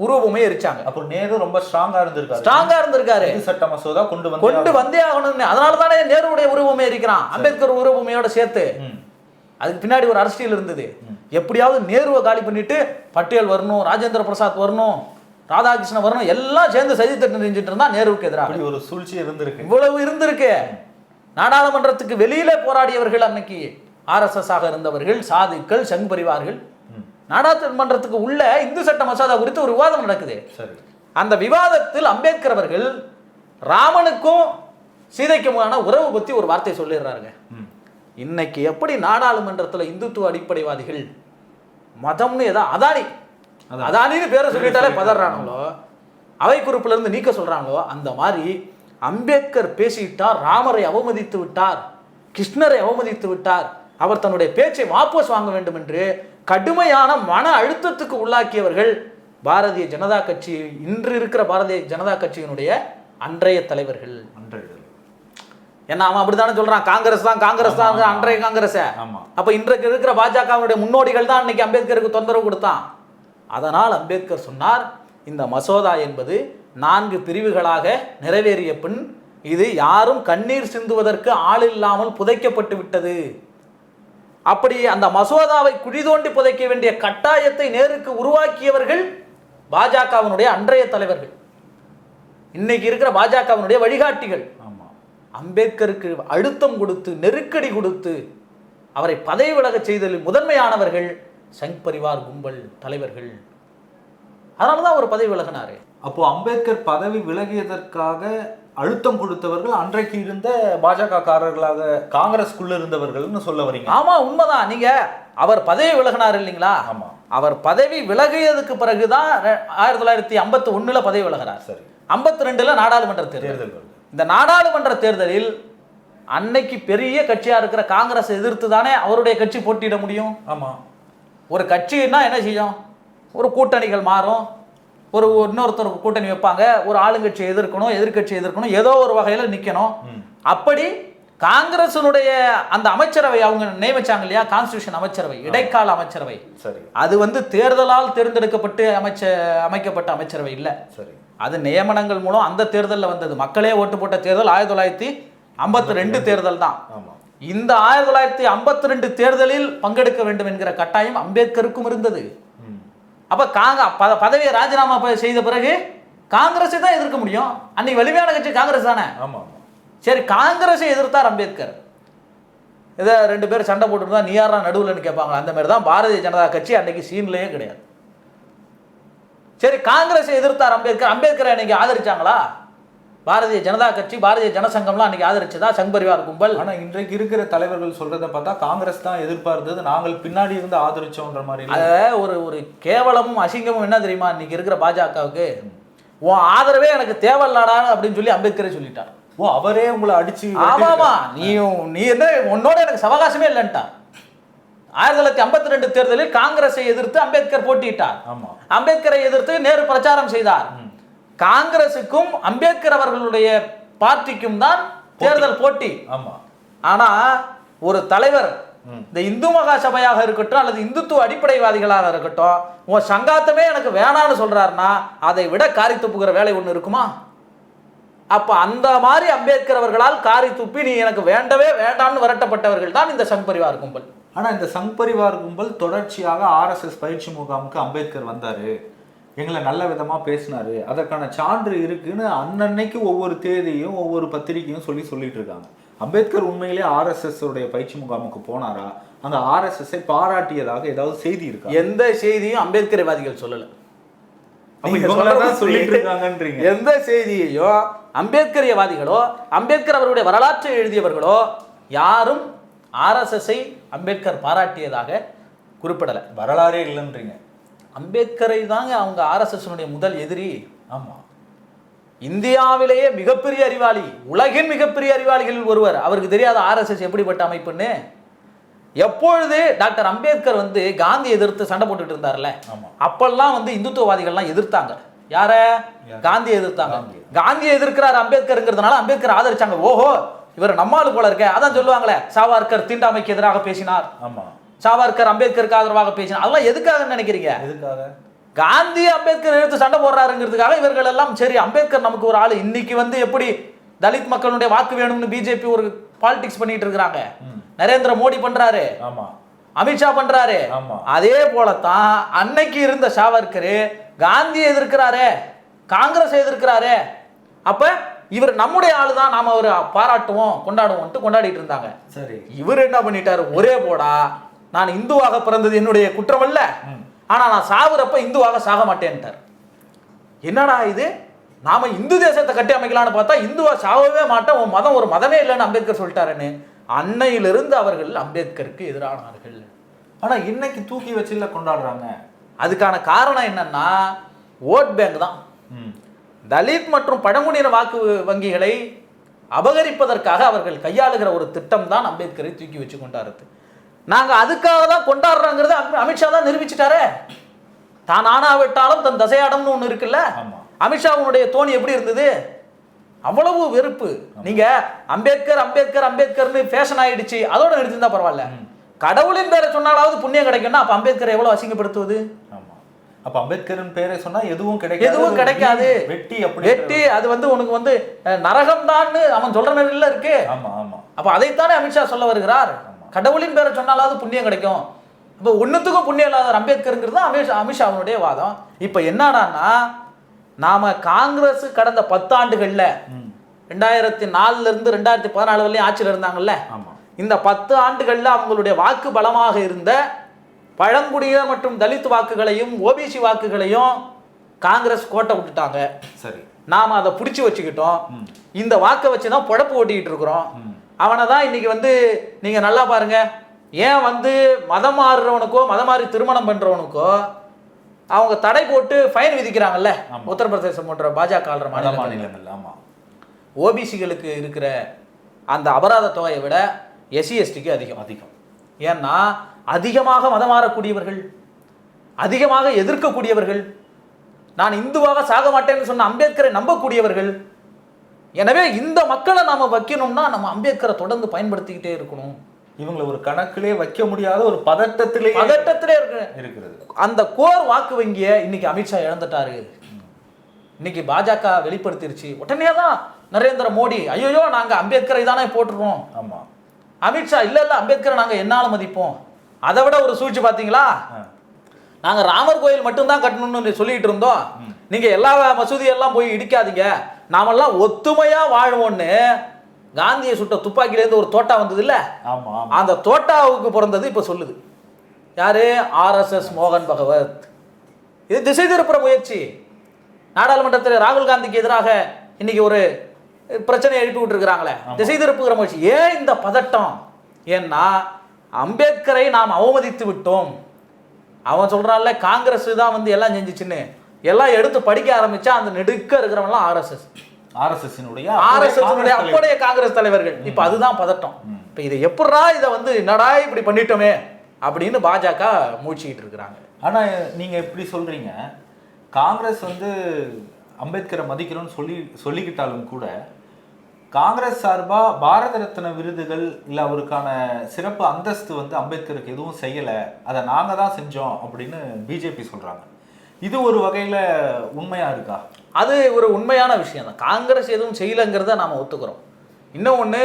S2: உருவமே எரிச்சாங்க.
S1: அப்போ நேரு ரொம்ப ஸ்ட்ராங்கா இருந்திருக்காரு.
S2: சட்ட மசோதா கொண்டு வந்தே ஆகணும்னு, அதனால தானே நேருடைய உருவமே எரிக்கிறான் அம்பேத்கர் உருவமையோட சேர்த்து. அதுக்கு பின்னாடி ஒரு அரசியல் இருந்தது, எப்படியாவது நேருவை காலி பண்ணிட்டு பட்டேல் வரணும், ராஜேந்திர பிரசாத் வரணும், ராதாகிருஷ்ணன் வரணும், எல்லாம் சேர்ந்து சதி தட்டு செஞ்சுட்டு இருந்தா நேருவுக்கு எதிராக
S1: ஒரு சூழ்ச்சி இருந்திருக்கு.
S2: இவ்வளவு இருந்திருக்கு. நாடாளுமன்றத்துக்கு வெளியில போராடியவர்கள் அன்னைக்கு RSS ஆக இருந்தவர்கள், சாதுக்கள், சங் பரிவார்கள். நாடாளுமன்றத்துக்கு உள்ள இந்து சட்ட மசோதா குறித்து ஒரு விவாதம் நடக்குது. அந்த விவாதத்தில் அம்பேத்கர் அவர்கள் ராமனுக்கும் சீதைக்குமான உறவு பத்தி ஒரு வார்த்தை சொல்லிடுறாருங்க. இன்னைக்கு எப்படி நாடாளுமன்றத்தில் இந்துத்துவ அடிப்படைவாதிகள் மதம்னு அதானின்னு பேரை சொல்லிட்டாலே பதறாங்களோ, அவை குறிப்புல இருந்து நீக்க சொல்றாங்களோ, அந்த மாதிரி அம்பேத்கர் பேசிவிட்டார், ராமரை அவமதித்து விட்டார், கிருஷ்ணரை அவமதித்து விட்டார், அவர் தன்னுடைய பேச்சை வாபஸ் வாங்க வேண்டும் என்று கடுமையான மன அழுத்தத்துக்கு உள்ளாக்கியவர்கள் பாரதிய ஜனதா கட்சி, இன்று இருக்கிற பாரதிய ஜனதா கட்சியினுடைய அன்றைய தலைவர்கள். ஏன்னா அவன் அப்படித்தானே சொல்றான், காங்கிரஸ் தான் அன்றைய காங்கிரஸ். அப்ப இன்றைக்கு இருக்கிற பாஜகவுடைய முன்னோடிகள் தான் அன்னைக்கு அம்பேத்கருக்கு தொந்தரவு கொடுத்தான். அதனால் அம்பேத்கர் சொன்னார், இந்த மசோதா என்பது 4 பிரிவுகளாக நிறைவேறிய பின் இது யாரும் கண்ணீர் சிந்துவதற்கு ஆள் இல்லாமல் புதைக்கப்பட்டு விட்டது. அப்படி அந்த மசோதாவை குழி தோண்டி புதைக்க வேண்டிய கட்டாயத்தை நேருக்கு உருவாக்கியவர்கள் பாஜகவினுடைய அன்றைய தலைவர்கள், இன்னைக்கு இருக்கிற பாஜகவினுடைய வழிகாட்டிகள். அம்பேத்கருக்கு அழுத்தம் கொடுத்து நெருக்கடி கொடுத்து அவரை பதவி விலக செய்ததில் முதன்மையானவர்கள் சங் பரிவார் கும்பல் தலைவர்கள். அதனாலதான் அவர் பதவி விலகினாரு.
S1: அப்போ அம்பேத்கர் பதவி விலகியதற்காக அழுத்தம் கொடுத்தவர்கள் அன்றைக்கு இருந்த பாஜக காரர்களாக காங்கிரஸ்குள்ள இருந்தவர்கள்னு சொல்ல வரீங்க?
S2: ஆமா, உண்மைதான். நீங்க அவர் பதவி விலகினார் இல்லைங்களா?
S1: ஆமா.
S2: அவர் பதவி விலகியதுக்கு பிறகுதான் 1951 பதவி விலகிறார்.
S1: சரி.
S2: 52 நாடாளுமன்ற தேர்தல். இந்த நாடாளுமன்ற தேர்தலில் அன்னைக்கு பெரிய கட்சியா இருக்கிற காங்கிரஸ் எதிர்த்து தானே அவருடைய கட்சி போட்டியிட முடியும்.
S1: ஆமா.
S2: ஒரு கட்சின்னா என்ன செய்யும்? ஒரு கூட்டணிகள் மாறும், ஒரு இன்னொருத்தர் கூட்டணி வைப்பாங்க, ஒரு ஆளுங்கட்சியை எதிர்க்கணும், எதிர்கட்சி எதிர்க்கணும், ஏதோ ஒரு வகையில் நிற்கணும். அப்படி காங்கிரஸினுடைய அந்த அமைச்சரவை அவங்க நியமிச்சாங்க இல்லையா, கான்ஸ்டிடியூஷன் அமைச்சரவை, இடைக்கால அமைச்சரவை.
S1: சரி.
S2: அது தேர்தலால் தேர்ந்தெடுக்கப்பட்டு அமைக்கப்பட்ட அமைச்சரவை இல்லை.
S1: சரி.
S2: அது நியமனங்கள் மூலம் அந்த தேர்தலில் வந்தது. மக்களே ஓட்டு போட்ட தேர்தல் 1952 தேர்தல் தான். இந்த 1952 தேர்தலில் பங்கெடுக்க வேண்டும் என்கிற கட்டாயம் அம்பேத்கருக்கும் இருந்தது. அப்ப பதவியை ராஜினாமா செய்த பிறகு காங்கிரஸை தான் எதிர்க்க முடியும். அன்னைக்கு வலிமையான கட்சி காங்கிரஸ் தானே. சரி, காங்கிரஸை எதிர்த்தார் அம்பேத்கர். இதை 2 பேர் சண்டை போட்டுருந்தா நீ யாரா நடுவுலன்னு கேட்பாங்க. அந்த மாதிரி தான் பாரதிய ஜனதா கட்சி அன்னைக்கு சீன்லயே கிடையாது. சரி, காங்கிரஸை எதிர்த்தார் அம்பேத்கர். அம்பேத்கரை அன்னைக்கு ஆதரிச்சாங்களா? பாரதிய ஜனதா கட்சி, பாரதிய ஜனசங்கம்லாம் அன்னைக்கு ஆதரிச்சதா சங் பரிவார் கும்பல்?
S1: ஆனா இன்றைக்கு இருக்கிற தலைவர்கள் சொல்றதை பார்த்தா காங்கிரஸ் தான் எதிர்பார்த்தது, நாங்கள் பின்னாடி இருந்து ஆதரிச்சோன்ற மாதிரி.
S2: ஒரு கேவலமும் அசிங்கமும் என்ன தெரியுமா இன்னைக்கு இருக்கிற பாஜகவுக்கு? உன் ஆதரவே எனக்கு தேவையில்லாடா அப்படின்னு சொல்லி அம்பேத்கரே சொல்லிட்டார்.
S1: அவரே உங்களை அடிச்சு?
S2: ஆமாமா, நீ என்ன உன்னோட எனக்கு சவகாசமே இல்லைன்ட்டா. 1952 தேர்தலில் காங்கிரஸை எதிர்த்து அம்பேத்கர் போட்டியிட்டார். அம்பேத்கரை எதிர்த்து நேரு பிரச்சாரம் செய்தார். காங்கிரசுக்கும் அம்பேத்கர் அவர்களுடைய பார்ட்டிக்கும் தான் தேர்தல் போட்டி. ஆனா ஒரு தலைவர் இந்த இந்து மகா சபையாக இருக்கட்டும் அல்லது இந்துத்துவ அடிப்படைவாதிகளாக இருக்கட்டும், உன் சங்காத்தமே எனக்கு வேணான்னு சொல்றாருன்னா அதை விட காரி துப்புகிற வேலை ஒண்ணு இருக்குமா? அப்ப அந்த மாதிரி அம்பேத்கர் அவர்களால் காரி துப்பி நீ எனக்கு வேண்டவே வேண்டாம்னு விரட்டப்பட்டவர்கள் தான் இந்த சங் பரிவார் கும்பல்.
S1: ஆனா இந்த சங் பரிவார் கும்பல் தொடர்ச்சியாக RSS பயிற்சி முகாமுக்கு அம்பேத்கர் வந்தாரு, எங்களை நல்ல விதமா பேசினாரு, அதற்கான சான்று இருக்குன்னு அன்னன்னைக்கு ஒவ்வொரு தேதியும் ஒவ்வொரு பத்திரிகையும் சொல்லிட்டு இருக்காங்க. அம்பேத்கர் உண்மையிலே RSS உடைய பயிற்சி முகாமுக்கு போனாரா? அந்த RSS-ஐ பாராட்டியதாக ஏதாவது செய்தி இருக்கா?
S2: எந்த செய்தியும் அம்பேத்கர்வாதிகள் சொல்லல.
S1: சொல்லிட்டு இருக்காங்கன்றீங்க.
S2: எந்த செய்தியையும் அம்பேத்கரியவாதிகளோ அம்பேத்கர் அவருடைய வரலாற்றை எழுதியவர்களோ யாரும் RSS-ஐ அம்பேத்கர் பாராட்டியதாக குறிப்பிடல.
S1: வரலாறே இல்லைன்றீங்க.
S2: அம்பேத்கரை தாங்க அவங்க RSS-னுடைய முதல் எதிரி. ஆமா, இந்தியாவிலேயே மிகப்பெரிய அறிவாளி, உலகின் மிகப்பெரிய அறிவாளிகளில் ஒருவர். அவருக்கு தெரியாத RSS எப்படிப்பட்ட அமைப்புன்னு? எப்பொழுது டாக்டர் அம்பேத்கர் காந்தி எதிர்த்து சண்டை போட்டுட்டு இருந்தார்ல, அப்பெல்லாம் இந்துத்துவவாதிகள்லாம் எதிர்த்தாங்க. யார? காந்தி எதிர்த்தாங்க. காந்தி எதிர்க்கிறார் அம்பேத்கர்ங்கிறதுனால அம்பேத்கர் ஆதரிச்சாங்க. ஓஹோ, இவர் நம்மாளு போல இருக்க. அதான் சொல்லுவாங்களே, சாவர்கர் தீண்டாமைக்கு எதிராக பேசினார், சாவர்கர் அம்பேத்கருக்கு ஆதரவாக பேசினார். அதெல்லாம் எதுக்காக நினைக்கிறீங்க? எதுக்காக? காந்தி அம்பேத்கர் எடுத்து சண்டை போடுறாருங்கிறதுக்காக இவர்கள் எல்லாம் சரி அம்பேத்கர் நமக்கு ஒரு ஆளு. இன்னைக்கு எப்படி தலித் மக்களுடைய வாக்கு வேணும்னு பிஜேபி ஒரு பாலிடிக்ஸ் பண்ணிட்டு இருக்கிறாங்க, நரேந்திர மோடி பண்றாரு, அமித்ஷா பண்றாரு. அதே போலத்தான் அன்னைக்கு இருந்த சாவர்கர் காந்தியை எதிர்க்கிறாரு, காங்கிரஸ் எதிர்க்கிறாரு. அப்ப இவர் நம்முடைய ஆளுதான், நாம அவரை பாராட்டுவோம் கொண்டாடுவோம் கொண்டாடிட்டு இருந்தாங்க. சரி, இவர் என்ன பண்ணிட்டாரு? ஒரே போடா, நான் இந்துவாக பிறந்தது என்னுடைய குற்றம் அல்ல, ஆனா நான் சாகுறப்ப இந்துவாக சாக மாட்டேன்ட்டார். என்னடா இது? நாம இந்து தேசத்தை கட்டி அமைக்கலான்னு பார்த்தா இந்துவா சாகவே மாட்டேன், உன் மதம் ஒரு மதமே இல்லைன்னு அம்பேத்கர் சொல்லிட்டாருன்னு அன்னையிலிருந்து அவர்கள் அம்பேத்கருக்கு எதிரானார்கள்.
S1: ஆனா இன்னைக்கு தூக்கி வச்சுல கொண்டாடுறாங்க.
S2: அதுக்கான காரணம் என்னன்னா ஓட் பேங்க் தான். தலித் மற்றும் பழங்குடியின வாக்கு வங்கிகளை அபகரிப்பதற்காக அவர்கள் கையாளுகிற ஒரு திட்டம் தான் அம்பேத்கரை தூக்கி வச்சு கொண்டாடுறது. நாங்க அதுக்காக தான் கொண்டாடுறோங்கிறத அமித்ஷா தான் நிரூபிச்சுட்டாரு. தான் ஆனாவிட்டாலும் தன் தசையாடம்னு ஒண்ணு இருக்குல்ல, அமித்ஷாவுடைய தோணி எப்படி இருந்தது? அவ்வளவு வெறுப்பு. நீங்க அம்பேத்கர் அம்பேத்கர் அம்பேத்கர்னு ஃபேஷன் ஆயிடுச்சு, அதோட நிறுத்திருந்தா பரவாயில்ல. கடவுளின் பேரை சொன்னாலாவது புண்ணியம் கிடைக்கும்னா அப்ப அம்பேத்கரை எவ்வளவு அசிங்கப்படுத்துவது?
S1: அப்ப அம்பேத்கரின் பேரை சொன்னா எதுவும் கிடைக்காது,
S2: எதுவும் கிடைக்காது,
S1: வெட்டி
S2: வெட்டி. அது வந்து உனக்கு வந்து நரகம் தான் அவன் சொல்ற நேரில் இருக்கு.
S1: ஆமா ஆமா.
S2: அப்ப அதைத்தானே அமித்ஷா சொல்ல வருகிறார். கடவுளின் பேரை சொன்னாலாவது புண்ணியம் கிடைக்கும். இப்போ ஒன்னுத்துக்கும் புண்ணியம் இல்லாத அம்பேத்கருங்கிறது அமித்ஷா அவனுடைய வாதம். இப்ப என்னடான்னா, நாம காங்கிரஸ் கடந்த 10 ஆண்டுகள்ல 2004 இருந்து 2014 வரையும் ஆட்சியில் இருந்தாங்கல்ல, இந்த 10 ஆண்டுகள்ல அவங்களுடைய வாக்கு பலமாக இருந்த பழங்குடியினர் மற்றும் தலித் வாக்குகளையும் ஓபிசி வாக்குகளையும் காங்கிரஸ் கோட்டை விட்டுட்டாங்க. சரி, நாம அதை பிடிச்சி வச்சுக்கிட்டோம். இந்த வாக்கை வச்சுதான் பொழப்பு ஓட்டிக்கிட்டு இருக்கிறோம். அவனை தான் இன்னைக்கு வந்து நீங்க நல்லா பாருங்க, ஏன் வந்து மதம் மாறுறவனுக்கோ மதம் மாறி திருமணம் பண்றவனுக்கோ அவங்க தடை போட்டு ஃபைன் விதிக்கிறாங்கல்ல, உத்தரப்பிரதேசம் போன்ற பாஜக மாநிலங்கள். ஓபிசிகளுக்கு இருக்கிற அந்த அபராத தொகையை விட எஸ்சி எஸ்டிக்கு அதிகம். ஏன்னா அதிகமாக மதம் மாறக்கூடியவர்கள், அதிகமாக எதிர்க்கக்கூடியவர்கள், நான் இந்துவாக சாக மாட்டேன்னு சொன்ன அம்பேத்கரை நம்பக்கூடியவர்கள். எனவே இந்த மக்களை நாம வைக்கணும்னா நம்ம அம்பேத்கரை தொடர்ந்து பயன்படுத்திக்கிட்டே இருக்கணும்.
S1: இவங்களை ஒரு கணக்கிலே வைக்க முடியாத ஒரு பதட்டத்திலே இருக்கிறது.
S2: அந்த கோர் வாக்கு வங்கிய இன்னைக்கு அமித்ஷா இழந்துட்டாரு. இன்னைக்கு பாஜக வெளிப்படுத்திருச்சு. உடனே தான் நரேந்திர மோடி ஐயோ நாங்க அம்பேத்கரை தானே போட்டுருவோம். ஆமா, அமித்ஷா இல்ல அம்பேத்கரை நாங்க என்னாலும் மதிப்போம். அதை விட ஒரு சூழ்ச்சி பாத்தீங்களா, நாங்க ராமர் கோயில் மட்டும்தான் கட்டணும்னு சொல்லிட்டு இருந்தோம், நீங்க எல்லா மசூதியெல்லாம் போய் இடிக்காதீங்க, நாமெல்லாம் ஒத்துமையா வாழ்வோம்னு காந்தியை சுட்ட துப்பாக்கிலேருந்து ஒரு தோட்டா வந்தது இல்ல, அந்த தோட்டாவுக்கு பிறந்தது இப்ப சொல்லுது யாரு, RSS மோகன் பகவத். இது திசை திருப்புற முயற்சி. நாடாளுமன்றத்தில் ராகுல் காந்திக்கு எதிராக இன்னைக்கு ஒரு பிரச்சனையை எழுப்பி விட்டு இருக்கிறாங்களே, திசை திருப்புகிற முயற்சி. ஏன் இந்த பதட்டம்? ஏன்னா அம்பேத்கரை நாம் அவமதித்து விட்டோம். அவன் சொல்றான்ல காங்கிரஸ் தான் வந்து எல்லாம் செஞ்சுச்சுன்னு, எல்லாம் எடுத்து படிக்க ஆரம்பிச்சா அந்த நெடுக்க இருக்கிறவங்களாம் RSS-னுடைய அப்படியே காங்கிரஸ் தலைவர்கள். இப்ப அதுதான் பதட்டம். இப்ப இதை எப்படா இதை வந்து என்னடா இப்படி பண்ணிட்டோமே அப்படின்னு பாஜக மூழ்கிட்டு இருக்கிறாங்க.
S1: ஆனா நீங்க எப்படி சொல்றீங்க, காங்கிரஸ் வந்து அம்பேத்கரை மதிக்கிறோம்னு சொல்லிக்கிட்டாலும் கூட காங்கிரஸ் சார்பா பாரத ரத்ன விருதுகள் இல்ல அவருக்கான சிறப்பு அந்தஸ்து வந்து அம்பேத்கருக்கு எதுவும் செய்யல, அதை நாங்க தான் செஞ்சோம் அப்படின்னு பிஜேபி சொல்றாங்க. இது ஒரு வகையில உண்மையா இருக்கா?
S2: அது ஒரு உண்மையான விஷயம் தான். காங்கிரஸ் எதுவும் செய்யலைங்கிறத நாம ஒத்துக்கிறோம். இன்னொன்னு,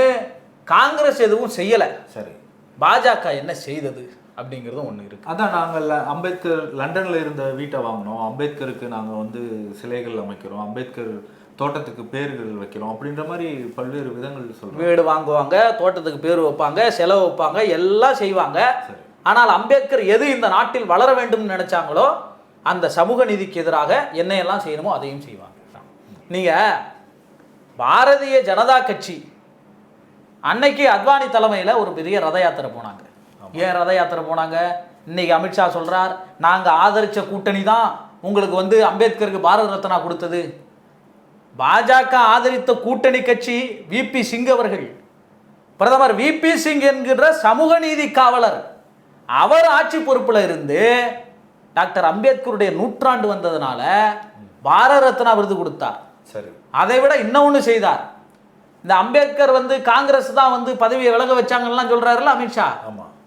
S2: காங்கிரஸ் எதுவும் செய்யல, சரி, பாஜக என்ன செய்தது அப்படிங்கிறதும் ஒன்று இருக்கு.
S1: அதான் நாங்கள் அம்பேத்கர் லண்டன்ல இருந்த வீட்டை வாங்கினோம், அம்பேத்கருக்கு நாங்கள் வந்து சிலைகள் அமைக்கிறோம், அம்பேத்கர் தோட்டத்துக்கு பேர்கள் வைக்கிறோம் அப்படின்ற மாதிரி பல்வேறு விதங்கள் சொல்றோம்.
S2: வீடு வாங்குவாங்க, தோட்டத்துக்கு பேர் வைப்பாங்க, செலவு வைப்பாங்க, எல்லாம் செய்வாங்க. ஆனால் அம்பேத்கர் எது இந்த நாட்டில் வளர வேண்டும் நினைச்சாங்களோ அந்த சமூக நீதிக்கு எதிராக என்னையெல்லாம் செய்யணுமோ அதையும் செய்வாங்க. நீங்க பாரதிய ஜனதா கட்சி அன்னைக்கு அத்வானி தலைமையில ஒரு பெரிய ரத யாத்திரை போனாங்க. ஏன் ரத யாத்திரை போனாங்க? இன்னைக்கு அமித்ஷா சொல்றார், நாங்க ஆதரிச்ச கூட்டணி தான் உங்களுக்கு வந்து அம்பேத்கருக்கு பாரத ரத்னா கொடுத்தது. பாஜக ஆதரித்த கூட்டணி கட்சி விபி சிங் அவர்கள், பிரதமர் விபி சிங் என்கிற சமூக நீதி காவலர், அவர் ஆட்சி பொறுப்புல இருந்து டாக்டர் அம்பேத்கருடைய நூற்றாண்டு வந்ததுனால பாரத ரத்னா விருது கொடுத்தார். சரி, அதை விட இன்னொன்னு செய்தார். இந்த அம்பேத்கர் வந்து காங்கிரஸ் தான் வந்து பதவியை விலக வச்சாங்கலாம் சொல்றாருல்ல அமித்ஷா,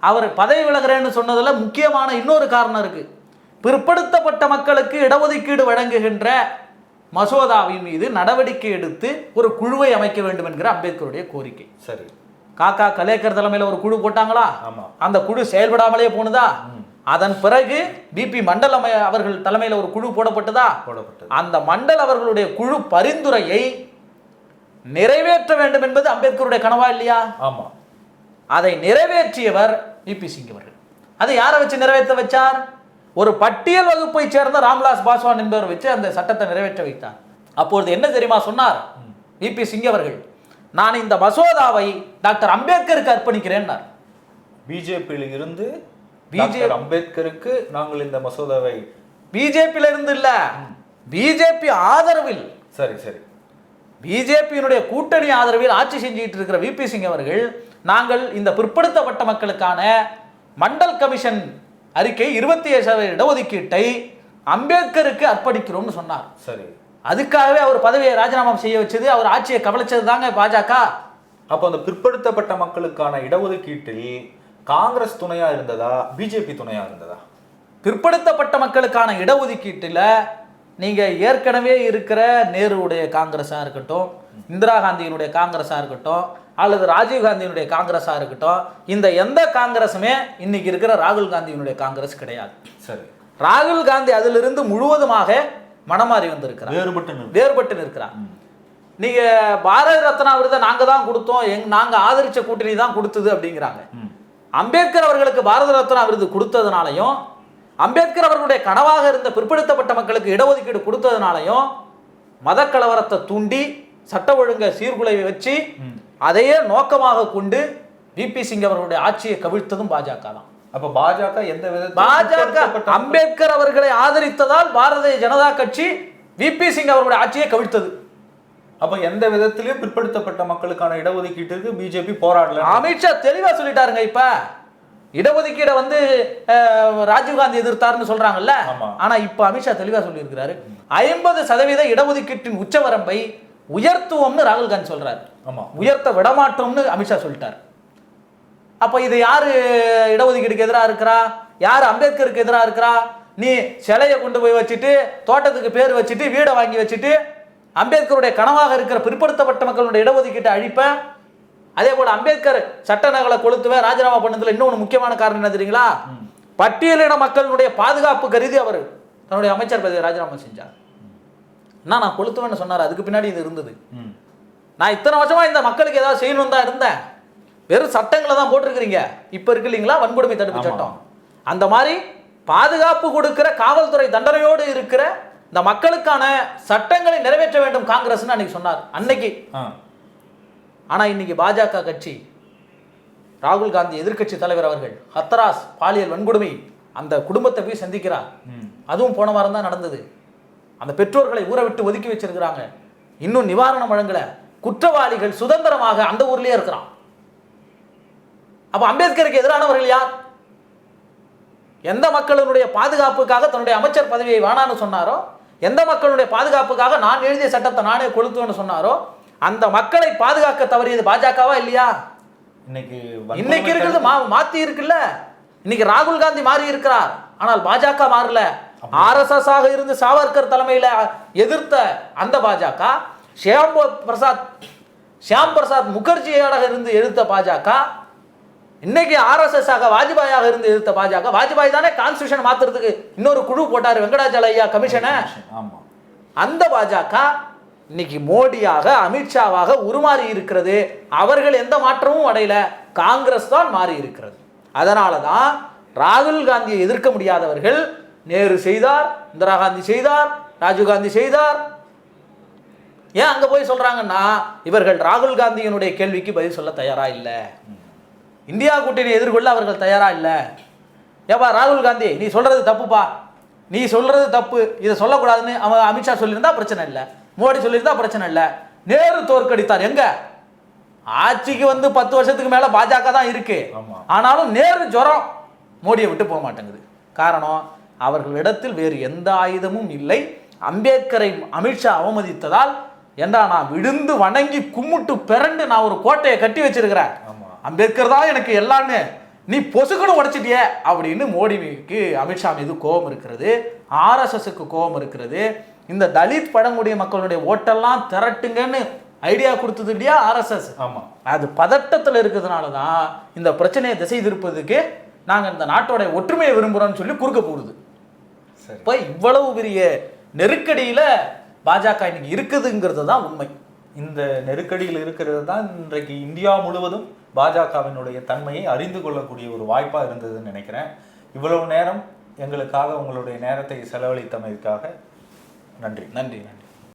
S2: அவர் பதவி விலகிறேன்னு சொன்னதுல முக்கியமான இன்னொரு காரணம் இருக்கு. பிற்படுத்தப்பட்ட மக்களுக்கு இடஒதுக்கீடு வழங்குகின்ற மசோதாவின் மீது நடவடிக்கை எடுத்து ஒரு குழுவை அமைக்க வேண்டும் என்கிற அம்பேத்கருடைய கோரிக்கை. சரி, காக்கா கலேக்கர் தலைமையில ஒரு குழு போட்டாங்களா, அந்த குழு செயல்படாமலே போனதா. அதன் பிறகு பிபி மண்டல் அவர்கள் தலைமையில் ஒரு குழு போடப்பட்டதா. அந்த மண்டல் அவர்களுடைய குழு பரிந்துரையை நிறைவேற்ற வேண்டும் என்பது அம்பேத்கருடைய கனவா இல்லையா? ஆமா, அதை நிறைவேற்றியவர் விபி சிங் அவர்கள். அதை யாரை வச்சு நிறைவேற்ற வச்சார்? ஒரு பட்டியல் வகுப்பை சேர்ந்த ராம்விலாஸ் பாஸ்வான் என்பவர் வச்சு அந்த சட்டத்தை நிறைவேற்ற வைத்தார். அப்பொழுது என்ன தெரியுமா சொன்னார் விபி சிங் அவர்கள்? நான் இந்த மசோதாவை டாக்டர் அம்பேத்கருக்கு அர்ப்பணிக்கிறேன்.
S1: பிஜேபியில் இருந்து அம்பேத்கருக்கு நாங்கள் இந்த மசோதாவை,
S2: பிஜேபியில இருந்து இல்ல, பிஜேபி ஆதரவில், சரி சரி, பிஜேபியினுடைய கூட்டணி ஆதரவில் ஆட்சி செஞ்சிட்டு இருக்கிற விபி சிங் அவர்கள், நாங்கள் இந்த பிற்படுத்தப்பட்ட மக்களுக்கான மண்டல் கமிஷன் அறிக்கை 27% இடஒதுக்கீட்டை அம்பேத்கருக்கு அர்ப்பணிக்கிறோம்னு சொன்னார். சரி, அதுக்காகவே அவர் பதவியை ராஜினாமா செய்ய வச்சது, அவர் ஆட்சியை கவலைச்சது தாங்க பாஜக.
S1: அப்போ அந்த பிற்படுத்தப்பட்ட மக்களுக்கான இடஒதுக்கீட்டில் காங்கிரஸ் துணையா இருந்ததா, பிஜேபி துணையா இருந்ததா?
S2: பிற்படுத்தப்பட்ட மக்களுக்கான இடஒதுக்கீட்டில் நீங்கள் ஏற்கனவே இருக்கிற நேருடைய காங்கிரஸாக இருக்கட்டும், இந்திரா காந்தியினுடைய காங்கிரஸாக இருக்கட்டும், அல்லது ராஜீவ் காந்தியினுடைய காங்கிரஸாக இருக்கட்டும், இந்த எந்த காங்கிரஸுமே இன்னைக்கு இருக்கிற ராகுல் காந்தியினுடைய காங்கிரஸ் கிடையாது.
S1: சரி,
S2: ராகுல் காந்தி அதிலிருந்து முழுவதுமாக மனமாறி வந்திருக்கிறார், வேறுபட்டு நிற்கிறார். நீங்க பாரத ரத்னா விருதை நாங்க தான் கொடுத்தோம், நாங்க ஆதரிச்ச கூட்டணி தான் கொடுத்தது அப்படிங்கிறாங்க. அம்பேத்கர் அவர்களுக்கு பாரத ரத்னா விருது கொடுத்ததுனாலையும், அம்பேத்கர் அவர்களுடைய கனவாக இருந்த பிற்படுத்தப்பட்ட மக்களுக்கு இடஒதுக்கீடு கொடுத்ததுனாலையும் மத கலவரத்தை தூண்டி சட்ட ஒழுங்கை சீர்குலைவை வச்சு அதையே நோக்கமாக கொண்டு விபி சிங் அவர்களுடைய ஆட்சியை கவிழ்த்ததும் பாஜக தான்.
S1: அப்ப பாஜக எந்த விதத்தில்
S2: பாஜக அம்பேத்கர் அவர்களை ஆதரித்ததால் பாரதிய ஜனதா கட்சி விபி சிங் அவர்களுடைய ஆட்சியை கவிழ்த்தது.
S1: அப்ப எந்த விதத்திலயும் பிற்படுத்தப்பட்ட மக்களுக்கான இடஒதுக்கீட்டுக்கு பிஜேபி போராடல.
S2: அமித்ஷா தெளிவா சொல்லிட்டாருங்க. இப்ப இடஒதுக்கீடை ராஜீவ்காந்தி எதிர்த்தாருன்னு சொல்றாங்கல்ல, ஆனா இப்ப அமித்ஷா தெளிவா சொல்லி இருக்கிறாரு 50% இடஒதுக்கீட்டின் உச்சவரம்பை உயர்த்துவோம்னு ராகுல் காந்தி சொல்றாரு. உயர்த்த விடமாட்டோம்னு அமித்ஷா சொல்லிட்டாரு. அப்ப இது யாரு இடஒதுக்கீடுக்கு எதிராக இருக்கிறா, யாரு அம்பேத்கருக்கு எதிராக இருக்கிறா? நீ சிலையை கொண்டு போய் வச்சுட்டு, தோட்டத்துக்கு பேர் வச்சுட்டு, வீடை வாங்கி வச்சுட்டு, அம்பேத்கருடைய கனவாக இருக்கிற பிற்படுத்தப்பட்ட மக்களுடைய இடஒதுக்கீட்டை அழிப்ப. அதே போல அம்பேத்கர் சட்ட நகலை கொளுத்துவ ராஜினாமா பண்ணதுல இன்னொன்று முக்கியமான காரணம் என்ன தெரியுங்களா? பட்டியலின மக்களுடைய பாதுகாப்பு கருதி அவர் தன்னுடைய அமைச்சர் பதவியை ராஜினாமா செஞ்சார். நான் கொளுத்துவேன்னு சொன்னார். அதுக்கு பின்னாடி இது இருந்தது. நான் இத்தனை வருஷமா இந்த மக்களுக்கு ஏதாவது செய்யணும் தான் இருந்தேன். வெறும் சட்டங்களை தான் போட்டிருக்கிறீங்க. இப்ப இருக்கு இல்லைங்களா வன்கொடுமை தடுப்பு சட்டம், அந்த மாதிரி பாதுகாப்பு கொடுக்கிற காவல்துறை தண்டனையோடு இருக்கிற இந்த மக்களுக்கான சட்டங்களை நிறைவேற்ற வேண்டும் காங்கிரஸ் அன்னைக்கு சொன்னார் அன்னைக்கு. ஆனா இன்னைக்கு பாஜக கட்சி, ராகுல் காந்தி எதிர்கட்சி தலைவர் அவர்கள் ஹத்ராஸ் பாலியல் வன்கொடுமை அந்த குடும்பத்தை போய் சந்திக்கிறார். அதுவும் போன வாரம் தான் நடந்தது. அந்த பெற்றோர்களை ஊரை விட்டு ஒதுக்கி வச்சிருக்கிறாங்க. இன்னும் நிவாரணம் வழங்கல. குற்றவாளிகள் சுதந்திரமாக அந்த ஊர்லயே இருக்கிறான். அப்ப அம்பேத்கருக்கு எதிரானவர்கள் யார்? எந்த மக்களுடைய பாதுகாப்புக்காக தன்னுடைய அமைச்சர் பதவியை வேணான்னு சொன்னாரோ, எந்த மக்களுடைய பாதுகாப்புக்காக நான் எழுதிய சட்டத்தை நானே கொளுத்துவேன்னு சொன்னாரோ, அந்த மக்களை பாதுகாக்க தவறியது பாஜகவா இல்லையா? இன்னைக்கு இருக்கிறது மாத்தி இருக்குல்ல. இன்னைக்கு ராகுல் காந்தி மாறி இருக்கிறார், ஆனால் பாஜக மாறல. RSS ஆக இருந்து சாவர்கர் தலைமையில எதிர்த்த அந்த பாஜக, ஷியாம் பிரசாத் முகர்ஜியாக இருந்து எதிர்த்த பாஜக, இன்னைக்கு RSS ஆக வாஜ்பாயாக இருந்து எதிர்த்த பாஜக. வாஜ்பாய் தானே கான்ஸ்டிடியூஷன் மாத்துறதுக்கு இன்னொரு குழு போட்டாரு, வெங்கடாச்சலையா கமிஷனை. அந்த பாஜக இன்னைக்கு மோடியாக அமித்ஷாவாக உருமாறி இருக்கிறது. அவர்கள் எந்த மாற்றமும் அடையல, காங்கிரஸ் தான் மாறி இருக்கிறது. அதனாலதான் ராகுல் காந்தியை எதிர்க்க முடியாதவர்கள் நேரு செய்தார், இந்திரா காந்தி செய்தார், ராஜீவ் காந்தி செய்தார். ஏன் அங்க போய் சொல்றாங்கன்னா, இவர்கள் ராகுல் காந்தியினுடைய கேள்விக்கு பதில் சொல்ல தயாரா இல்லை, இந்தியா கூட்டணியை எதிர்கொள்ள அவர்கள் தயாரா இல்லை. ஏப்பா ராகுல் காந்தி, நீ சொல்றது தப்புப்பா, நீ சொல்றது தப்பு, இதை சொல்லக்கூடாதுன்னு அவன் அமித்ஷா சொல்லியிருந்தா பிரச்சனை இல்லை, மோடி சொல்லியிருந்தா பிரச்சனை இல்லை. நேரு தோற்கடித்தார். எங்க ஆட்சிக்கு 10 வருஷத்துக்கு மேல பாஜக தான் இருக்கு. ஆனாலும் நேரு ஜுரம் மோடியை விட்டு போக மாட்டேங்குது. காரணம், அவர்களிடத்தில் வேறு எந்த ஆயுதமும் இல்லை. அம்பேத்கரை அமித்ஷா அவமதித்ததால் என்றா நான் விழுந்து வணங்கி கும்பிட்டு பிறண்டு நான் ஒரு கோட்டையை கட்டி வச்சிருக்கிறேன், அம்பேத்கர் தான் எனக்கு எல்லான்னு, நீ பொசுக்கணும் உடைச்சிட்டிய அப்படின்னு மோடிக்கு அமித்ஷா மீது கோபம் இருக்கிறது. RSSக்கு கோபம் இருக்கிறது. இந்த தலித் பழங்குடிய மக்களுடைய ஓட்டெல்லாம் திரட்டுங்கன்னு ஐடியா கொடுத்தது இல்லையா RSS? அது பதட்டத்தில் இருக்கிறதுனால தான் இந்த பிரச்சனையை திசை திருப்பதுக்கு நாங்கள் இந்த நாட்டோட ஒற்றுமையை விரும்புகிறோம்னு சொல்லி குறுக்க போடுது. இப்போ இவ்வளவு பெரிய நெருக்கடியில பாஜக இன்னைக்கு இருக்குதுங்கிறது தான் உண்மை.
S1: இந்த நெருக்கடியில் இருக்கிறது தான் இன்றைக்கு இந்தியா முழுவதும் பாஜகவினுடைய தன்மையை அறிந்து கொள்ளக்கூடிய ஒரு வாய்ப்பாக இருந்ததுன்னு நினைக்கிறேன். இவ்வளவு நேரம் எங்களுக்காக உங்களுடைய நேரத்தை செலவழித்தமைக்காக நன்றி.